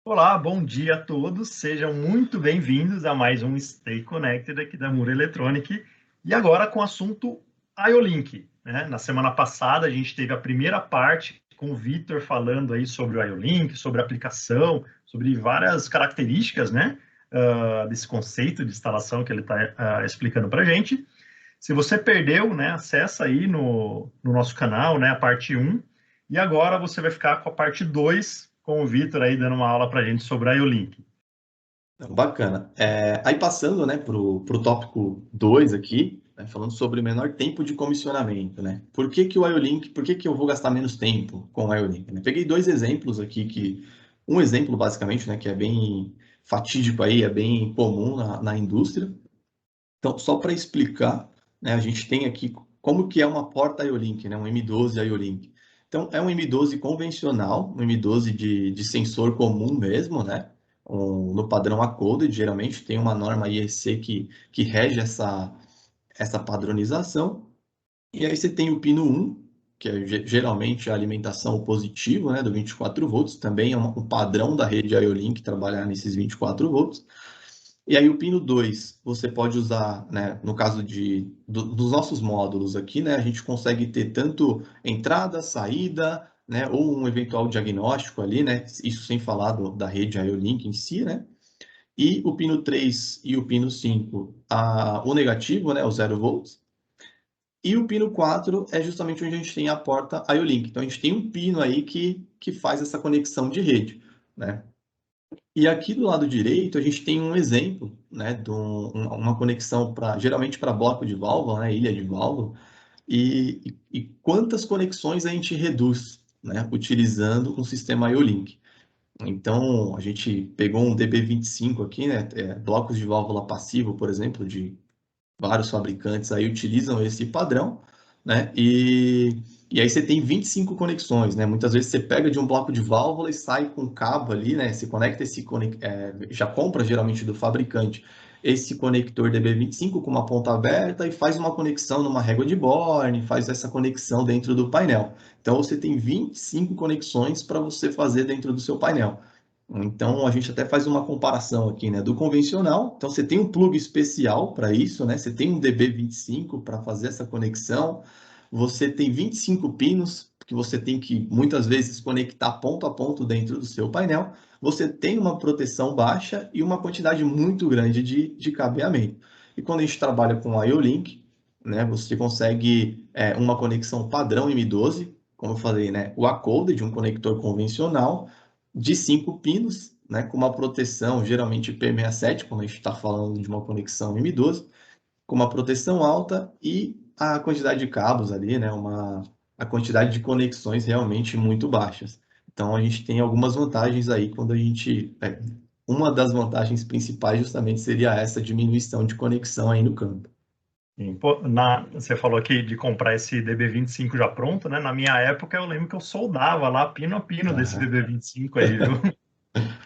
Olá, bom dia a todos. Sejam muito bem-vindos a mais um Stay Connected aqui da Mura Electronic. E agora com o assunto IO-Link, né? Na semana passada a gente teve a primeira parte com o Vitor falando aí sobre o IO-Link, sobre a aplicação, sobre várias características, né? Desse conceito de instalação que ele está explicando para a gente. Se você perdeu, né, acessa aí no nosso canal, né, a parte um. E agora você vai ficar com a parte 2 com o Vitor aí dando uma aula para a gente sobre a IO-Link. Bacana. Aí passando, né, para o tópico 2 aqui, né, falando sobre o menor tempo de comissionamento, né? Por que que o IO-Link, por que que eu vou gastar menos tempo com o IO-Link, né? Peguei dois exemplos aqui, um exemplo basicamente, né, que é bem fatídico aí, é bem comum na indústria. Então, só para explicar, né, a gente tem aqui como que é uma porta IO-Link, né, um M12 IO-Link. Então, é um M12 convencional, um M12 de sensor comum mesmo, né? No padrão A-Coded, geralmente tem uma norma IEC que rege essa padronização. E aí você tem o pino 1, que é geralmente a alimentação positiva, né, do 24 volts, também é um padrão da rede IO-Link trabalhar nesses 24 volts. E aí o pino 2, você pode usar, né, no caso dos nossos módulos aqui, né, a gente consegue ter tanto entrada, saída, né, ou um eventual diagnóstico ali, né, isso sem falar da rede IO-Link em si, né, e o pino 3 e o pino 5, o negativo, né, o 0 volts, e o pino 4 é justamente onde a gente tem a porta IO-Link. Então a gente tem um pino aí que faz essa conexão de rede, né. E aqui do lado direito a gente tem um exemplo, né, de uma conexão geralmente para bloco de válvula, né, ilha de válvula, e quantas conexões a gente reduz, né, utilizando um sistema IO-Link. Então a gente pegou um DB25 aqui, né, blocos de válvula passivo, por exemplo, de vários fabricantes aí utilizam esse padrão, né? E aí você tem 25 conexões, né? Muitas vezes você pega de um bloco de válvula e sai com um cabo ali, né? Você conecta já compra geralmente do fabricante esse conector DB25 com uma ponta aberta e faz uma conexão numa régua de Borne, faz essa conexão dentro do painel. Então você tem 25 conexões para você fazer dentro do seu painel. Então, a gente até faz uma comparação aqui, né, do convencional. Então, você tem um plug especial para isso, né? Você tem um DB25 para fazer essa conexão. Você tem 25 pinos, que você tem que, muitas vezes, conectar ponto a ponto dentro do seu painel. Você tem uma proteção baixa e uma quantidade muito grande de cabeamento. E quando a gente trabalha com a IO-Link, né, você consegue uma conexão padrão M12, como eu falei, né, o A-Code de um conector convencional, de 5 pinos, né, com uma proteção geralmente P67, quando a gente está falando de uma conexão M12, com uma proteção alta e a quantidade de cabos ali, né, a quantidade de conexões realmente muito baixas. Então a gente tem algumas vantagens aí quando a gente. Uma das vantagens principais justamente seria essa diminuição de conexão aí no campo. Sim, pô, você falou aqui de comprar esse DB25 já pronto, né? Na minha época eu lembro que eu soldava lá pino a pino desse Aham. DB25 aí, viu?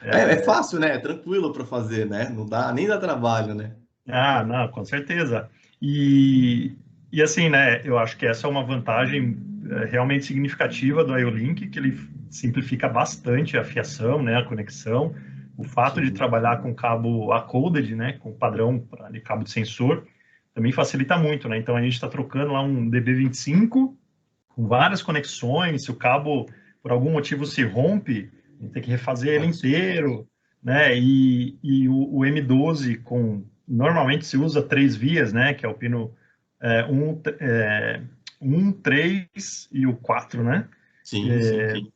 É fácil, né? É tranquilo para fazer, né? Não dá nem dá trabalho, né? Ah, não, com certeza. E assim, né, eu acho que essa é uma vantagem realmente significativa do IO-Link, que ele simplifica bastante a fiação, né, a conexão. O fato de Sim. trabalhar com cabo A-coded, né, com padrão de cabo de sensor, também facilita muito, né? Então a gente está trocando lá um DB25 com várias conexões, se o cabo por algum motivo se rompe, a gente tem que refazer ele Nossa. inteiro, né? E o M12 com normalmente se usa 3 vias, né? Que é o pino 1, 3 e o 4, né? Sim, sim.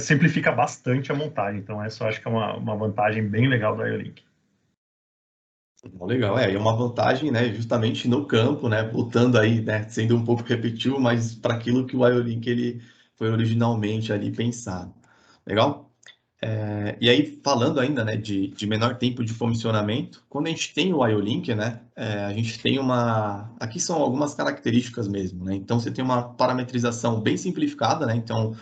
Simplifica bastante a montagem. Então, essa eu acho que é uma vantagem bem legal da IO-Link. Legal, e uma vantagem, né, justamente no campo, né, voltando aí, né, sendo um pouco repetitivo, mas para aquilo que o IO-Link ele foi originalmente ali pensado. Legal? E aí, falando ainda, né, de menor tempo de comissionamento, quando a gente tem o IO-Link, né, a gente tem aqui são algumas características mesmo, né, então você tem uma parametrização bem simplificada, né, então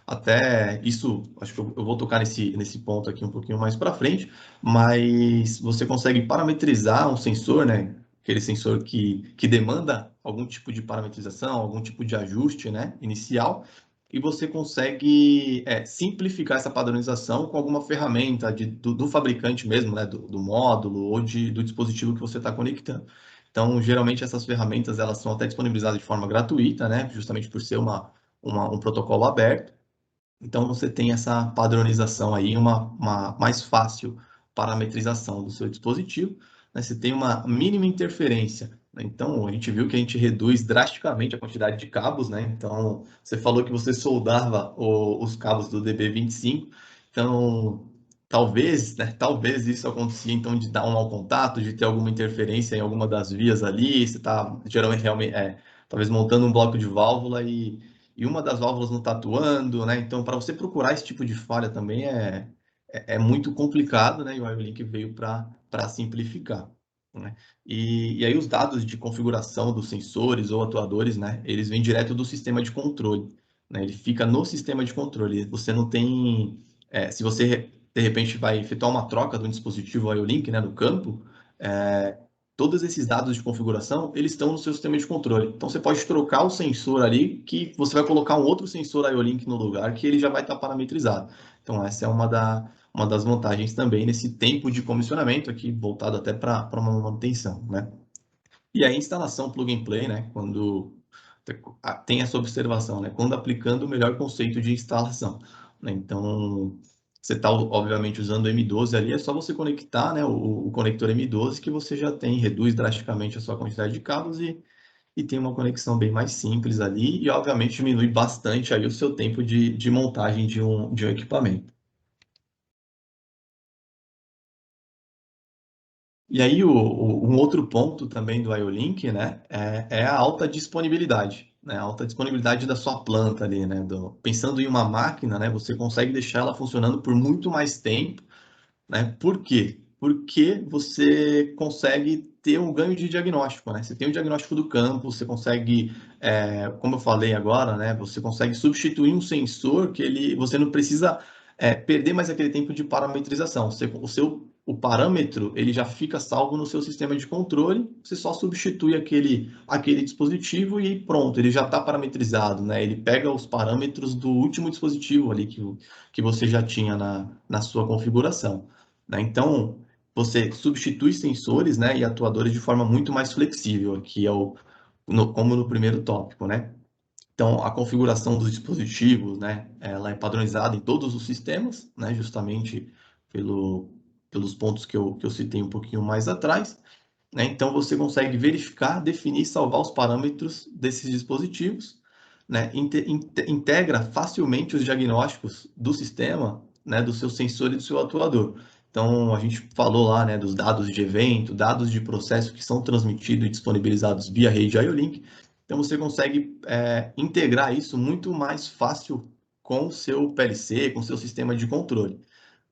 até isso, acho que eu vou tocar nesse ponto aqui um pouquinho mais para frente, mas você consegue parametrizar um sensor, né, aquele sensor que demanda algum tipo de parametrização, algum tipo de ajuste, né, inicial, e você consegue simplificar essa padronização com alguma ferramenta do fabricante mesmo, né, do módulo ou do dispositivo que você está conectando. Então, geralmente essas ferramentas elas são até disponibilizadas de forma gratuita, né, justamente por ser um protocolo aberto. Então, você tem essa padronização aí, uma mais fácil parametrização do seu dispositivo, né? Você tem uma mínima interferência, né? Então, a gente viu que a gente reduz drasticamente a quantidade de cabos, né? Então, você falou que você soldava os cabos do DB25, então, talvez, né? Talvez isso acontecia, então, de dar um mau contato, de ter alguma interferência em alguma das vias ali, você está, geralmente, realmente, talvez montando um bloco de válvula e uma das válvulas não está atuando, né? Então, para você procurar esse tipo de falha também é muito complicado, né? E o IO-Link veio para simplificar, né? E aí os dados de configuração dos sensores ou atuadores, né? Eles vêm direto do sistema de controle, né? Ele fica no sistema de controle. Você não tem... se você, de repente, vai efetuar uma troca de um dispositivo IO-Link, né? No campo, é, todos esses dados de configuração, eles estão no seu sistema de controle. Então, você pode trocar o sensor ali, que você vai colocar um outro sensor IO-Link no lugar, que ele já vai estar parametrizado. Então, essa é uma das vantagens também nesse tempo de comissionamento aqui, voltado até para uma manutenção, né? E a instalação plug and play, né? Quando tem essa observação, né? Quando aplicando o melhor conceito de instalação, né? Então, você está, obviamente, usando o M12 ali, é só você conectar, né, o conector M12 que você já tem, reduz drasticamente a sua quantidade de cabos e tem uma conexão bem mais simples ali e, obviamente, diminui bastante aí o seu tempo de montagem de um equipamento. E aí, um outro ponto também do IO-Link, né, é a alta disponibilidade, né, a alta disponibilidade da sua planta ali, né, pensando em uma máquina, né, você consegue deixar ela funcionando por muito mais tempo, né, por quê? Porque você consegue ter um ganho de diagnóstico, né, você tem o diagnóstico do campo, você consegue, como eu falei agora, né, você consegue substituir um sensor você não precisa perder mais aquele tempo de parametrização. O parâmetro ele já fica salvo no seu sistema de controle, você só substitui aquele dispositivo e pronto, ele já está parametrizado, né? Ele pega os parâmetros do último dispositivo ali que você já tinha na sua configuração, né? Então, você substitui sensores, né, e atuadores de forma muito mais flexível, como no primeiro tópico, né? Então, a configuração dos dispositivos, né, ela é padronizada em todos os sistemas, né, justamente pelos pontos que eu citei um pouquinho mais atrás, né? Então, você consegue verificar, definir e salvar os parâmetros desses dispositivos, né? Integra facilmente os diagnósticos do sistema, né, do seu sensor e do seu atuador. Então, a gente falou lá, né, dos dados de evento, dados de processo que são transmitidos e disponibilizados via rede IO-Link. Então, você consegue integrar isso muito mais fácil com o seu PLC, com o seu sistema de controle,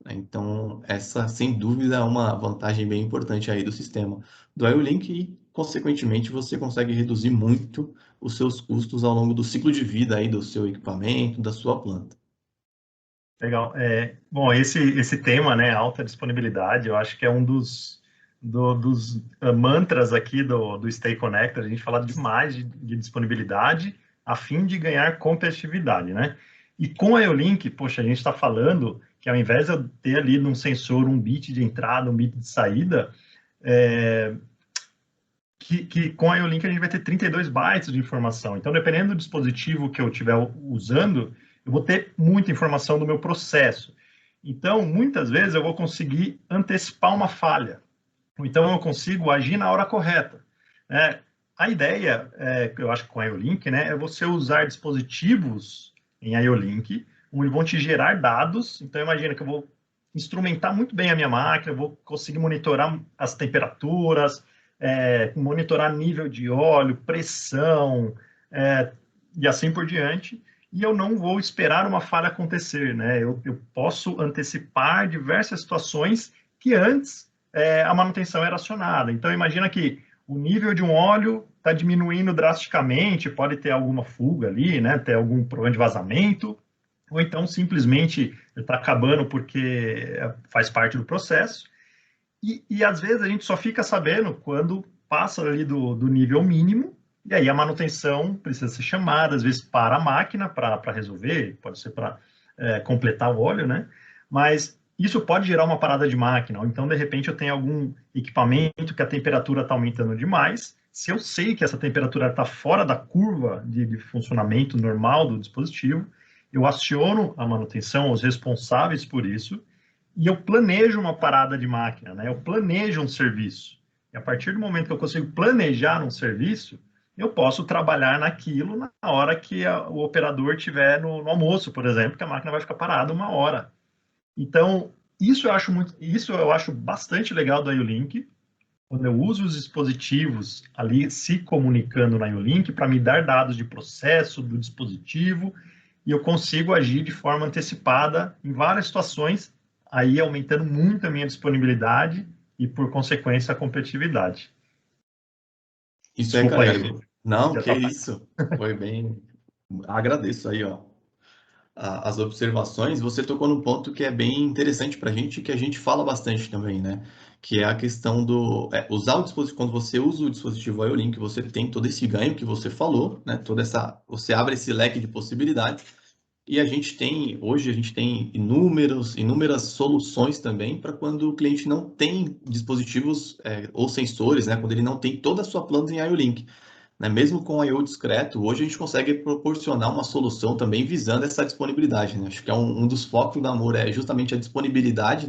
né? Então, essa, sem dúvida, é uma vantagem bem importante aí do sistema do IO-Link e, consequentemente, você consegue reduzir muito os seus custos ao longo do ciclo de vida aí do seu equipamento, da sua planta. Legal. Bom, esse tema, né, alta disponibilidade, eu acho que é um dos mantras aqui do Stay Connected. A gente fala demais de disponibilidade a fim de ganhar competitividade, né? E com a IO-Link, poxa, a gente está falando que ao invés de eu ter ali num sensor um bit de entrada, um bit de saída, é, que com a IO-Link a gente vai ter 32 bytes de informação. Então, dependendo do dispositivo que eu estiver usando, eu vou ter muita informação do meu processo. Então, muitas vezes eu vou conseguir antecipar uma falha. Ou então eu consigo agir na hora correta. A ideia, que eu acho que com a IO-Link, né, é você usar dispositivos em IO-Link, onde vão te gerar dados. Então, imagina que eu vou instrumentar muito bem a minha máquina, eu vou conseguir monitorar as temperaturas, monitorar nível de óleo, pressão, e assim por diante, e eu não vou esperar uma falha acontecer, né? Eu posso antecipar diversas situações que antes a manutenção era acionada. Então, imagina que o nível de um óleo está diminuindo drasticamente, pode ter alguma fuga ali, né? Ter algum problema de vazamento, ou então simplesmente está acabando porque faz parte do processo. E às vezes a gente só fica sabendo quando passa ali do nível mínimo E aí a manutenção precisa ser chamada, às vezes para a máquina para resolver, pode ser para completar o óleo, né? Mas isso pode gerar uma parada de máquina, ou então de repente eu tenho algum equipamento que a temperatura está aumentando demais. Se eu sei que essa temperatura está fora da curva de funcionamento normal do dispositivo, eu aciono a manutenção, os responsáveis por isso, e eu planejo uma parada de máquina, né? Eu planejo um serviço. E a partir do momento que eu consigo planejar um serviço, eu posso trabalhar naquilo na hora que o operador estiver no almoço, por exemplo, que a máquina vai ficar parada 1 hora. Então, isso eu acho bastante legal do IO-Link, quando eu uso os dispositivos ali se comunicando na IO-Link para me dar dados de processo do dispositivo e eu consigo agir de forma antecipada em várias situações, aí aumentando muito a minha disponibilidade e, por consequência, a competitividade. Isso aí, Desculpa cara. aí, Não, te que atrapalhar. isso. Foi bem. Agradeço aí, ó, as observações. Você tocou num ponto que é bem interessante para a gente, que a gente fala bastante também, né? Que é a questão do usar o dispositivo. Quando você usa o dispositivo IO-Link, você tem todo esse ganho que você falou, né? Você abre esse leque de possibilidades. E hoje a gente tem inúmeras soluções também para quando o cliente não tem dispositivos ou sensores, né? Quando ele não tem toda a sua planta em IO-Link, né? Mesmo com o I/O discreto, hoje a gente consegue proporcionar uma solução também visando essa disponibilidade, né? Acho que é um dos focos da Amor é justamente a disponibilidade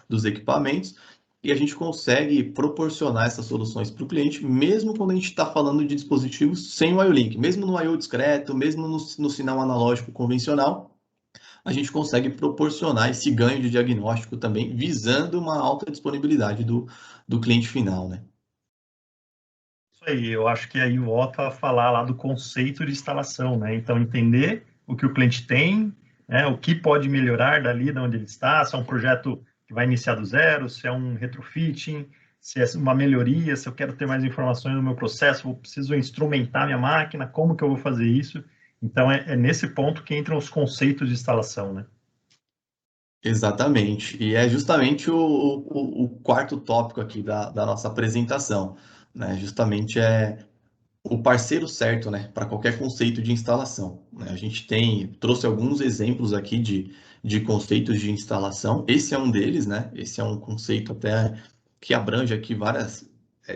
dos equipamentos e a gente consegue proporcionar essas soluções para o cliente, mesmo quando a gente está falando de dispositivos sem o IO-Link, mesmo no I/O discreto, mesmo no sinal analógico convencional, a gente consegue proporcionar esse ganho de diagnóstico também, visando uma alta disponibilidade do cliente final, né? Isso aí, eu acho que aí volta a falar lá do conceito de instalação, né? Então, entender o que o cliente tem, né? O que pode melhorar dali de onde ele está, se é um projeto que vai iniciar do zero, se é um retrofitting, se é uma melhoria, se eu quero ter mais informações no meu processo, eu preciso instrumentar minha máquina, como que eu vou fazer isso? Então, é nesse ponto que entram os conceitos de instalação, né? Exatamente. E é justamente o quarto tópico aqui da nossa apresentação, né? Justamente o parceiro certo, né, para qualquer conceito de instalação, né? A gente trouxe alguns exemplos aqui de conceitos de instalação. Esse é um deles, né? Esse é um conceito até que abrange aqui várias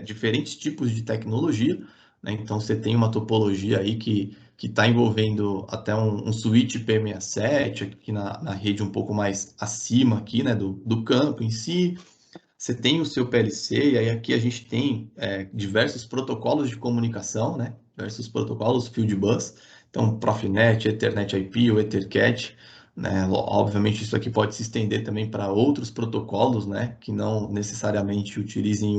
diferentes tipos de tecnologia, né? Então você tem uma topologia aí que está envolvendo até um switch P67 aqui na rede um pouco mais acima aqui, né, do campo em si. Você tem o seu PLC, e aí aqui a gente tem diversos protocolos de comunicação, né? Diversos protocolos Field Bus, então Profinet, Ethernet IP, o EtherCAT, né? Obviamente isso aqui pode se estender também para outros protocolos, né? Que não necessariamente utilizem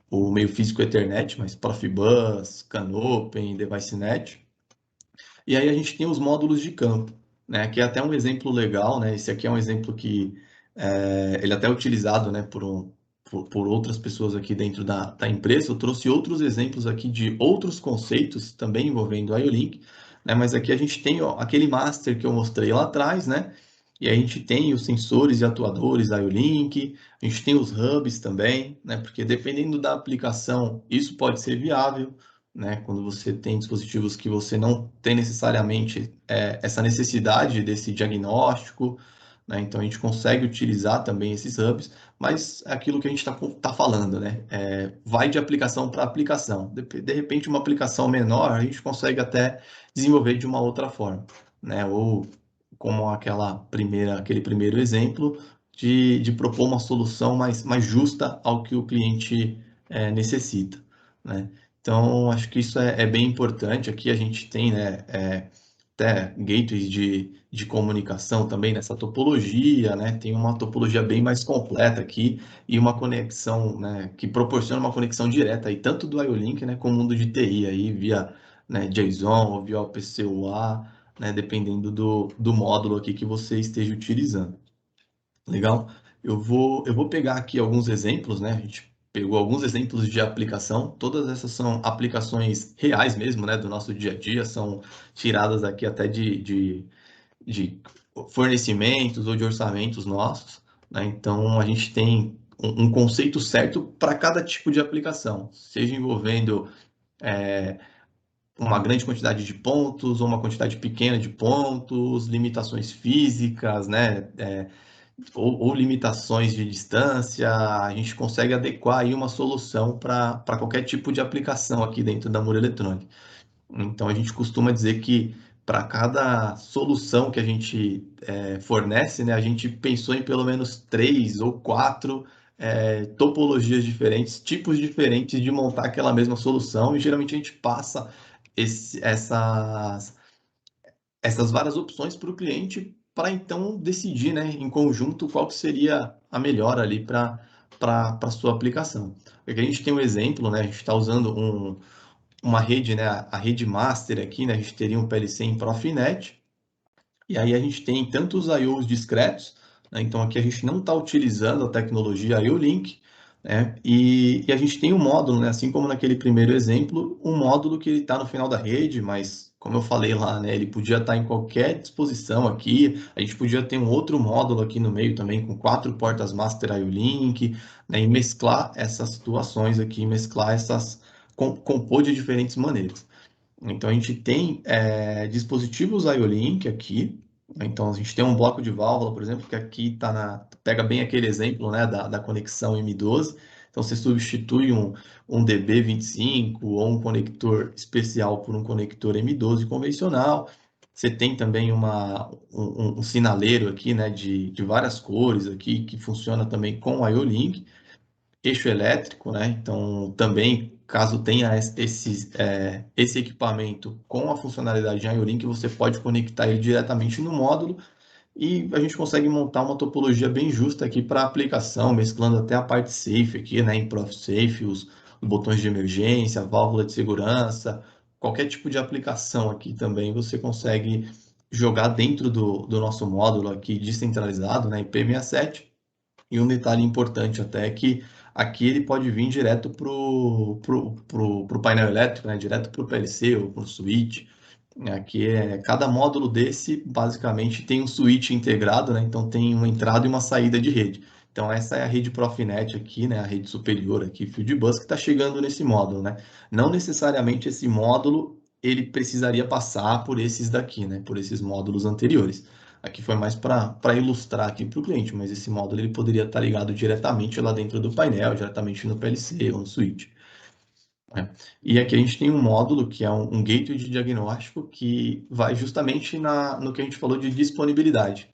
o meio físico Ethernet, mas Profibus, CANopen, DeviceNet. E aí a gente tem os módulos de campo, né? Que é até um exemplo legal, né? Esse aqui é um exemplo que ele é até utilizado, né, por outras pessoas aqui dentro da empresa. Eu trouxe outros exemplos aqui de outros conceitos também envolvendo a IO-Link, né? Mas aqui a gente tem ó, aquele master que eu mostrei lá atrás, né? E a gente tem os sensores e atuadores IO-Link, a gente tem os hubs também, né? Porque dependendo da aplicação, isso pode ser viável, né? Quando você tem dispositivos que você não tem necessariamente essa necessidade desse diagnóstico, né? Então a gente consegue utilizar também esses hubs, mas é aquilo que a gente tá falando, né? Vai de aplicação para aplicação. De repente, uma aplicação menor a gente consegue até desenvolver de uma outra forma, né? Ou como aquele primeiro exemplo de propor uma solução mais justa ao que o cliente necessita, né? Então, acho que isso é bem importante. Aqui a gente tem, né, até gateways de comunicação também nessa topologia, né? Tem uma topologia bem mais completa aqui e uma conexão, né, que proporciona uma conexão direta aí, tanto do IO-Link, né, com o mundo de TI aí, via, né, JSON ou via OPC-UA, né, dependendo do módulo aqui que você esteja utilizando. Legal? Eu vou pegar aqui alguns exemplos, né? A gente pegou alguns exemplos de aplicação. Todas essas são aplicações reais mesmo, né? Do nosso dia a dia, são tiradas aqui até de fornecimentos ou de orçamentos nossos, né? Então, a gente tem um conceito certo para cada tipo de aplicação, seja envolvendo uma grande quantidade de pontos ou uma quantidade pequena de pontos, limitações físicas, né? Ou limitações de distância, a gente consegue adequar aí uma solução para qualquer tipo de aplicação aqui dentro da Mura Eletrônica. Então, a gente costuma dizer que para cada solução que a gente fornece, né, a gente pensou em pelo menos 3 ou 4 topologias diferentes, tipos diferentes de montar aquela mesma solução, e geralmente a gente passa essas várias opções para o cliente para então decidir, né, em conjunto qual que seria a melhor ali para a sua aplicação. Aqui a gente tem um exemplo, né, a gente está usando uma rede, né, a rede master aqui, né, a gente teria um PLC em Profinet, e aí a gente tem tanto os I/Os discretos, né, então aqui a gente não está utilizando a tecnologia IO-Link, né, e a gente tem um módulo, né, assim como naquele primeiro exemplo, um módulo que está no final da rede, mas como eu falei lá, né, ele podia estar em qualquer disposição aqui, a gente podia ter um outro módulo aqui no meio também com 4 portas master IO-Link, né, e mesclar essas situações aqui, mesclar compor de diferentes maneiras. Então, a gente tem dispositivos IO-Link aqui. Então, a gente tem um bloco de válvula, por exemplo, que aqui pega bem aquele exemplo, né, da conexão M12. Então, você substitui um DB25 ou um conector especial por um conector M12 convencional. Você tem também um sinaleiro aqui, né, de várias cores aqui, que funciona também com IO-Link, eixo elétrico, né? Então, também, caso tenha esse equipamento com a funcionalidade de IO-Link, você pode conectar ele diretamente no módulo e a gente consegue montar uma topologia bem justa aqui para aplicação, mesclando até a parte safe aqui, né? Em ProfSafe, os botões de emergência, válvula de segurança, qualquer tipo de aplicação aqui também você consegue jogar dentro do nosso módulo aqui descentralizado, né? IP67. E um detalhe importante até é que aqui ele pode vir direto pro painel elétrico, né? Direto para o PLC ou para o switch. Aqui cada módulo desse basicamente tem um switch integrado, né? Então tem uma entrada e uma saída de rede. Então essa é a rede Profinet aqui, né? A rede superior aqui, Fieldbus, que está chegando nesse módulo, né? Não necessariamente esse módulo ele precisaria passar por esses daqui, né? Por esses módulos anteriores. Aqui foi mais para ilustrar aqui para o cliente, mas esse módulo ele poderia estar ligado diretamente lá dentro do painel, diretamente no PLC ou no switch. Né? E aqui a gente tem um módulo que é um gateway de diagnóstico que vai justamente no que a gente falou de disponibilidade.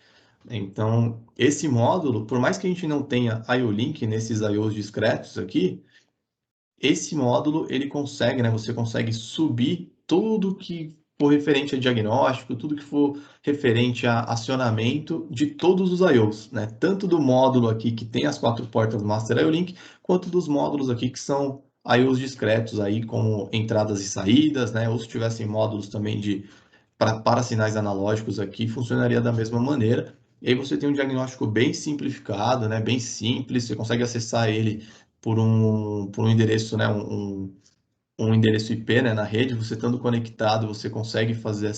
Então, esse módulo, por mais que a gente não tenha IO-Link nesses IOs discretos aqui, esse módulo ele consegue, né? Você consegue subir tudo que for referente a diagnóstico, tudo que for referente a acionamento de todos os IOs, né? Tanto do módulo aqui que tem as 4 portas Master IO-Link, quanto dos módulos aqui que são IOs discretos aí, como entradas e saídas, né? Ou se tivessem módulos também para sinais analógicos aqui, funcionaria da mesma maneira. E aí você tem um diagnóstico bem simplificado, né? Bem simples, você consegue acessar ele por um endereço, né? Um endereço IP, né? Na rede, você estando conectado, você consegue fazer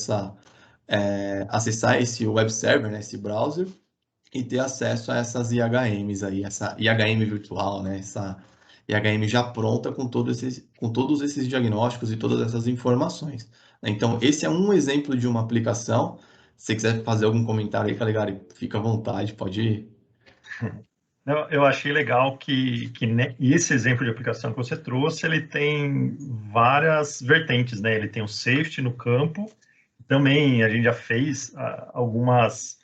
acessar esse web server, né? Esse browser, e ter acesso a essas IHMs aí, essa IHM virtual, né? Essa IHM já pronta com todos esses diagnósticos e todas essas informações. Então, esse é um exemplo de uma aplicação. Se você quiser fazer algum comentário aí, Calegari, fica à vontade, pode ir. Eu achei legal e esse exemplo de aplicação que você trouxe, ele tem várias vertentes, né? Ele tem o safety no campo, também a gente já fez alguns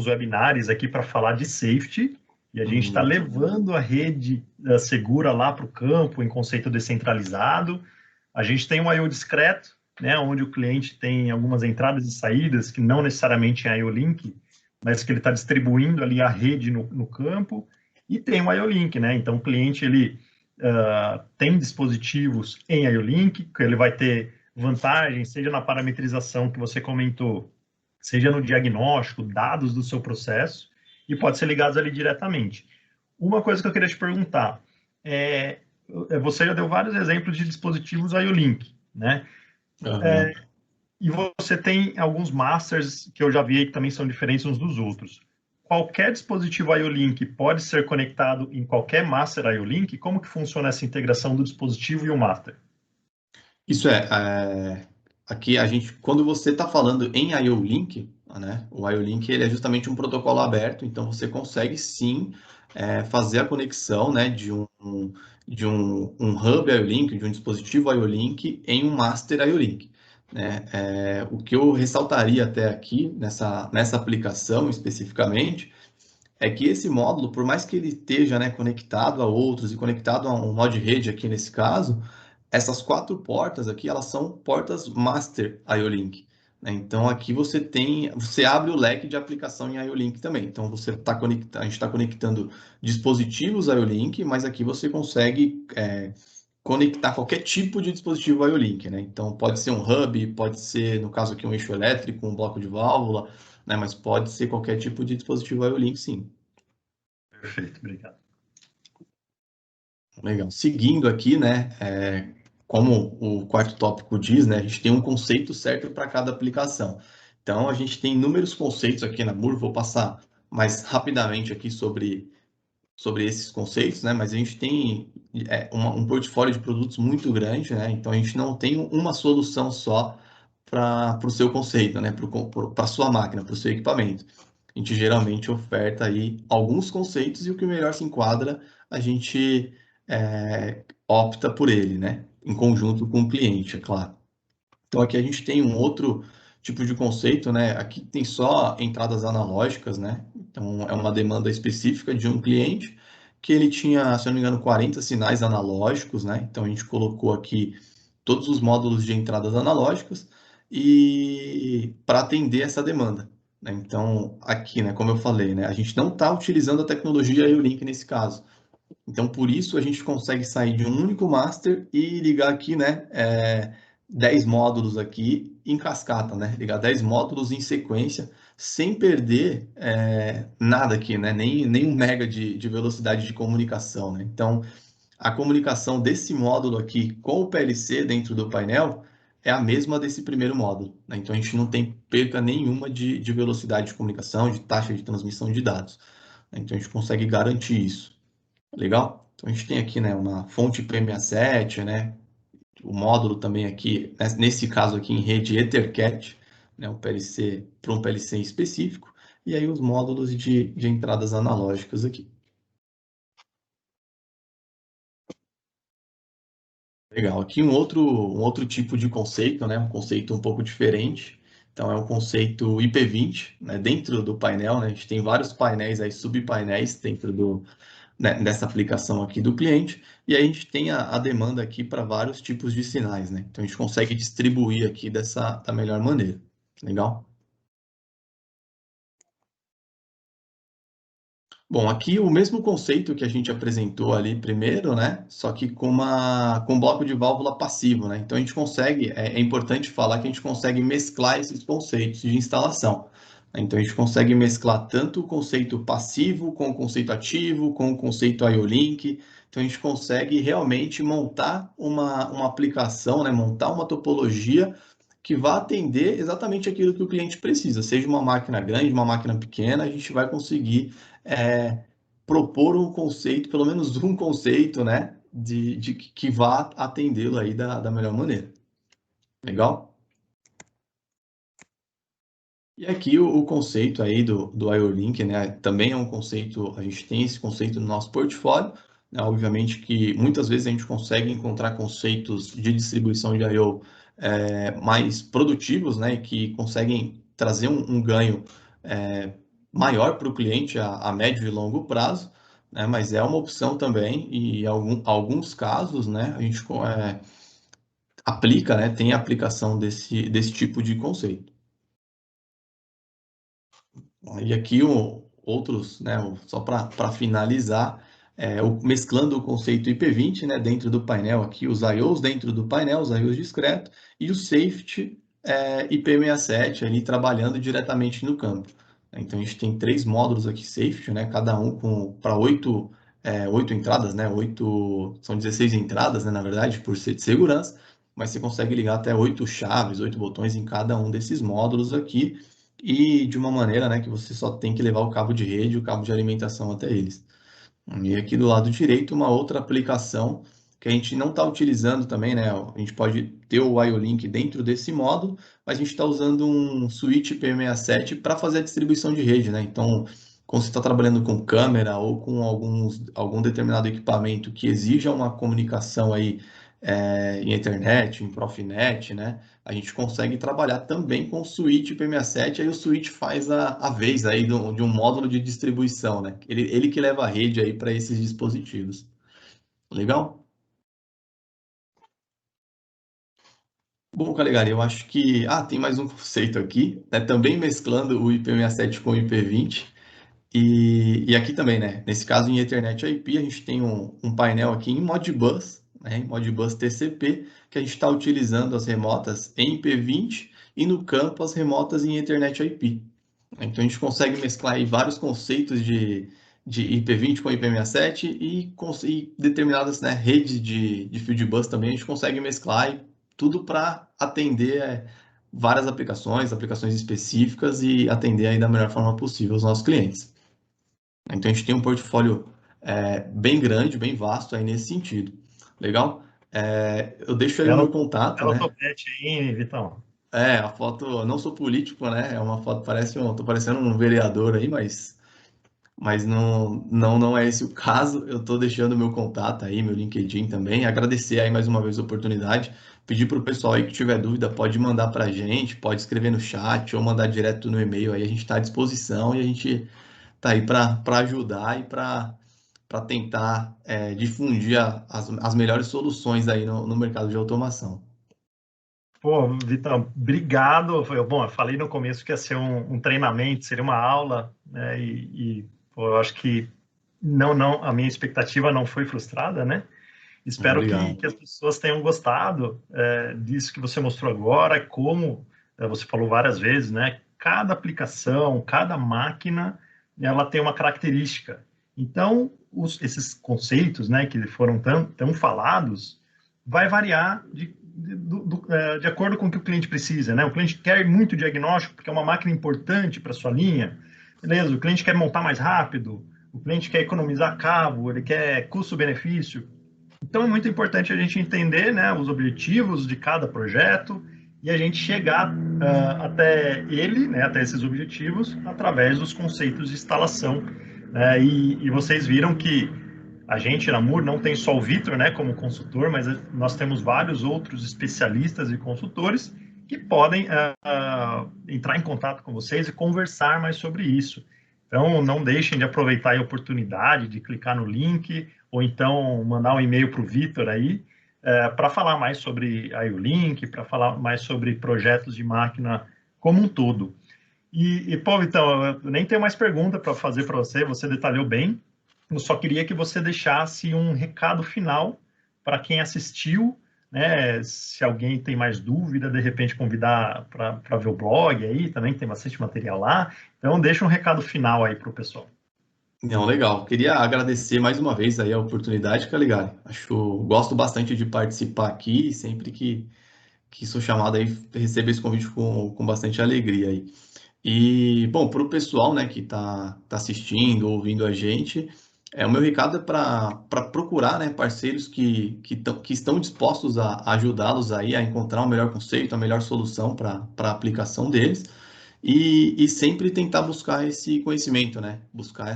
webinars aqui para falar de safety, e a gente está Uhum. levando a rede segura lá para o campo, em conceito descentralizado. A gente tem um I/O discreto, né, onde o cliente tem algumas entradas e saídas, que não necessariamente é I/O Link, mas que ele está distribuindo ali a rede no campo, e tem o I/O Link, né? Então, o cliente ele tem dispositivos em I/O Link, que ele vai ter vantagem, seja na parametrização que você comentou, seja no diagnóstico, dados do seu processo, e pode ser ligados ali diretamente. Uma coisa que eu queria te perguntar você já deu vários exemplos de dispositivos IO-Link, né? Uhum. E você tem alguns masters que eu já vi que também são diferentes uns dos outros. Qualquer dispositivo IO-Link pode ser conectado em qualquer master IO-Link? Como que funciona essa integração do dispositivo e o master? Isso aqui a gente, quando você está falando em IO-Link, né, o IO-Link ele é justamente um protocolo aberto, então você consegue sim fazer a conexão, né, de um hub IO-Link, de um dispositivo IO-Link em um master IO-Link. Né? O que eu ressaltaria até aqui nessa aplicação especificamente é que esse módulo, por mais que ele esteja, né, conectado a outros e conectado a um nó de rede aqui nesse caso, essas 4 portas aqui, elas são portas master IO-Link. Né? Então aqui você abre o leque de aplicação em IO-Link também. Então a gente está conectando dispositivos IO-Link, mas aqui você consegue conectar qualquer tipo de dispositivo IO-Link, né? Então pode ser um hub, pode ser, no caso aqui, um eixo elétrico, um bloco de válvula, né? Mas pode ser qualquer tipo de dispositivo IO-Link, sim. Perfeito, obrigado. Legal. Seguindo aqui, né? Como o quarto tópico diz, né? A gente tem um conceito certo para cada aplicação. Então a gente tem inúmeros conceitos aqui na MUR, vou passar mais rapidamente aqui sobre esses conceitos, né? Mas a gente tem um portfólio de produtos muito grande, né? Então a gente não tem uma solução só para o seu conceito, né? Para a sua máquina, para o seu equipamento. A gente geralmente oferta aí alguns conceitos e o que melhor se enquadra, a gente opta por ele, né? Em conjunto com o cliente, é claro. Então aqui a gente tem um outro tipo de conceito, né? Aqui tem só entradas analógicas, né? Então é uma demanda específica de um cliente que ele tinha, se eu não me engano, 40 sinais analógicos, né? Então a gente colocou aqui todos os módulos de entradas analógicas e para atender essa demanda. Né? Então aqui, né, como eu falei, né, a gente não está utilizando a tecnologia IO-Link nesse caso. Então, por isso, a gente consegue sair de um único master e ligar aqui, né, 10 módulos aqui em cascata, né? Ligar 10 módulos em sequência, sem perder nada aqui, né? Nem 1 mega de velocidade de comunicação, né? Então, a comunicação desse módulo aqui com o PLC dentro do painel é a mesma desse primeiro módulo, né? Então, a gente não tem perca nenhuma de velocidade de comunicação, de taxa de transmissão de dados. Né? Então, a gente consegue garantir isso. Legal? Então a gente tem aqui, né, uma fonte PM67, né, o módulo também aqui, nesse caso aqui em rede EtherCAT, né, um PLC para um PLC específico, e aí os módulos de entradas analógicas aqui. Legal. Aqui um outro tipo de conceito, né, um conceito um pouco diferente. Então é um conceito IP20, né, dentro do painel, né, a gente tem vários painéis aí, subpainéis dentro né, dessa aplicação aqui do cliente, e aí a gente tem a demanda aqui para vários tipos de sinais, né? Então a gente consegue distribuir aqui da melhor maneira. Legal? Bom, aqui o mesmo conceito que a gente apresentou ali primeiro, né? Só que com um bloco de válvula passivo, né? Então a gente consegue, é importante falar que a gente consegue mesclar esses conceitos de instalação. Então a gente consegue mesclar tanto o conceito passivo com o conceito ativo, com o conceito IO-Link. Então a gente consegue realmente montar uma aplicação, né? Montar uma topologia que vá atender exatamente aquilo que o cliente precisa. Seja uma máquina grande, uma máquina pequena, a gente vai conseguir é, propor um conceito, pelo menos um conceito, né, de que vá atendê-lo aí da melhor maneira. Legal? E aqui o conceito aí do IO-Link, né, também é um conceito, a gente tem esse conceito no nosso portfólio, né, obviamente que muitas vezes a gente consegue encontrar conceitos de distribuição de I/O mais produtivos, né, que conseguem trazer um ganho maior para o cliente a médio e longo prazo, né, mas é uma opção também e em alguns casos, né, a gente aplica, né, tem a aplicação desse tipo de conceito. E aqui outros, né, só para finalizar, mesclando o conceito IP20, né, dentro do painel aqui, os I/Os dentro do painel, os I/Os discretos, e o safety IP67 ali trabalhando diretamente no campo. Então a gente tem 3 módulos aqui safety, né, cada um para 8 entradas, né, são 16 entradas, né, na verdade, por ser de segurança, mas você consegue ligar até 8 chaves, 8 botões em cada um desses módulos aqui, e de uma maneira, né, que você só tem que levar o cabo de rede e o cabo de alimentação até eles. E aqui do lado direito, uma outra aplicação que a gente não está utilizando também, né? A gente pode ter o IO-Link dentro desse módulo, mas a gente está usando um switch IP67 para fazer a distribuição de rede, né? Então, quando você está trabalhando com câmera ou com algum determinado equipamento que exija uma comunicação aí em Ethernet, em Profinet, né? A gente consegue trabalhar também com o switch IP67, aí o switch faz a vez aí de um módulo de distribuição, né? Ele que leva a rede aí para esses dispositivos. Legal? Bom, Calegari, eu acho que... Ah, tem mais um conceito aqui, né? Também mesclando o IP67 com o IP20. E aqui também, né? Nesse caso, em Ethernet IP, a gente tem um painel aqui em Modbus, né? Em Modbus TCP, que a gente está utilizando as remotas em IP20 e no campo as remotas em Ethernet IP. Então, a gente consegue mesclar aí vários conceitos de IP20 com IP67 e determinadas, né, redes de Fieldbus também a gente consegue mesclar e tudo para atender várias aplicações específicas e atender aí da melhor forma possível os nossos clientes. Então, a gente tem um portfólio bem grande, bem vasto aí nesse sentido. Legal? Eu deixo aí o meu contato, Ela né? topete aí, Vitão. A foto, eu não sou político, né? É uma foto, tô parecendo um vereador aí, mas não é esse o caso. Eu tô deixando o meu contato aí, meu LinkedIn também. Agradecer aí mais uma vez a oportunidade. Pedir para o pessoal aí que tiver dúvida, pode mandar para a gente, pode escrever no chat ou mandar direto no e-mail aí. A gente está à disposição e a gente tá aí para ajudar e para tentar difundir as melhores soluções aí no mercado de automação. Pô, Vitão, obrigado. Bom, eu falei no começo que ia ser um treinamento, seria uma aula, né? Pô, eu acho que não, a minha expectativa não foi frustrada, né? Espero que Obrigado. as pessoas tenham gostado disso que você mostrou agora, como você falou várias vezes, né? Cada aplicação, cada máquina, ela tem uma característica. Então, esses conceitos, né, que foram tão falados, vai variar de acordo com o que o cliente precisa, né? O cliente quer muito diagnóstico porque é uma máquina importante para sua linha, beleza? O cliente quer montar mais rápido, o cliente quer economizar cabo, ele quer custo-benefício. Então é muito importante a gente entender, né, os objetivos de cada projeto e a gente chegar até ele, né, até esses objetivos, através dos conceitos de instalação. E vocês viram que a gente na MUR não tem só o Vitor, né, como consultor, mas nós temos vários outros especialistas e consultores que podem entrar em contato com vocês e conversar mais sobre isso. Então, não deixem de aproveitar a oportunidade de clicar no link ou então mandar um e-mail para o Vitor aí para falar mais sobre a IO-Link, para falar mais sobre projetos de máquina como um todo. Pô, então, eu nem tenho mais pergunta para fazer para você, você detalhou bem. Eu só queria que você deixasse um recado final para quem assistiu, né? Se alguém tem mais dúvida, de repente convidar para ver o blog aí, também tem bastante material lá. Então, deixa um recado final aí para o pessoal. Não, legal. Queria agradecer mais uma vez aí a oportunidade, Caligari. Gosto bastante de participar aqui, sempre que sou chamado aí, recebo esse convite com bastante alegria aí. E, bom, para o pessoal, né, que tá assistindo, ouvindo a gente, o meu recado é para procurar, né, parceiros que estão dispostos a ajudá-los aí a encontrar o melhor conceito, a melhor solução para a aplicação deles. E sempre tentar buscar esse conhecimento, né? Buscar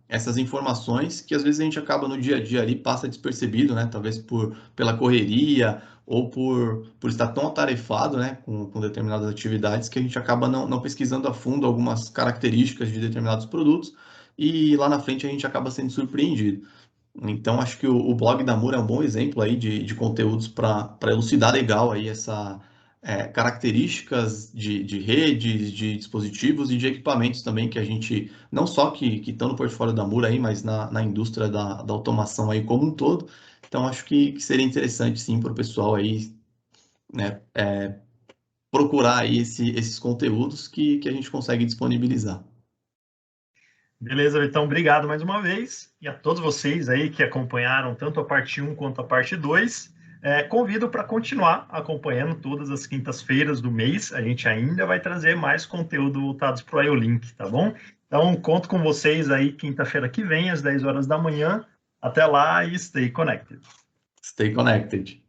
essas informações que às vezes a gente acaba no dia a dia ali, passa despercebido, né? Talvez pela correria ou por estar tão atarefado, né? Com determinadas atividades que a gente acaba não pesquisando a fundo algumas características de determinados produtos e lá na frente a gente acaba sendo surpreendido. Então, acho que o blog da Mura é um bom exemplo aí de conteúdos para elucidar legal aí essa características de redes, de dispositivos e de equipamentos também que a gente, não só que estão no portfólio da Mura aí, mas na indústria da automação aí como um todo. Então, acho que seria interessante sim para o pessoal aí, né, procurar aí esses conteúdos que a gente consegue disponibilizar. Beleza, então, obrigado mais uma vez. E a todos vocês aí que acompanharam tanto a parte 1 quanto a parte 2, convido para continuar acompanhando todas as quintas-feiras do mês. A gente ainda vai trazer mais conteúdo voltados para o IOLink, tá bom? Então, conto com vocês aí quinta-feira que vem, às 10 horas da manhã. Até lá e stay connected. Stay connected.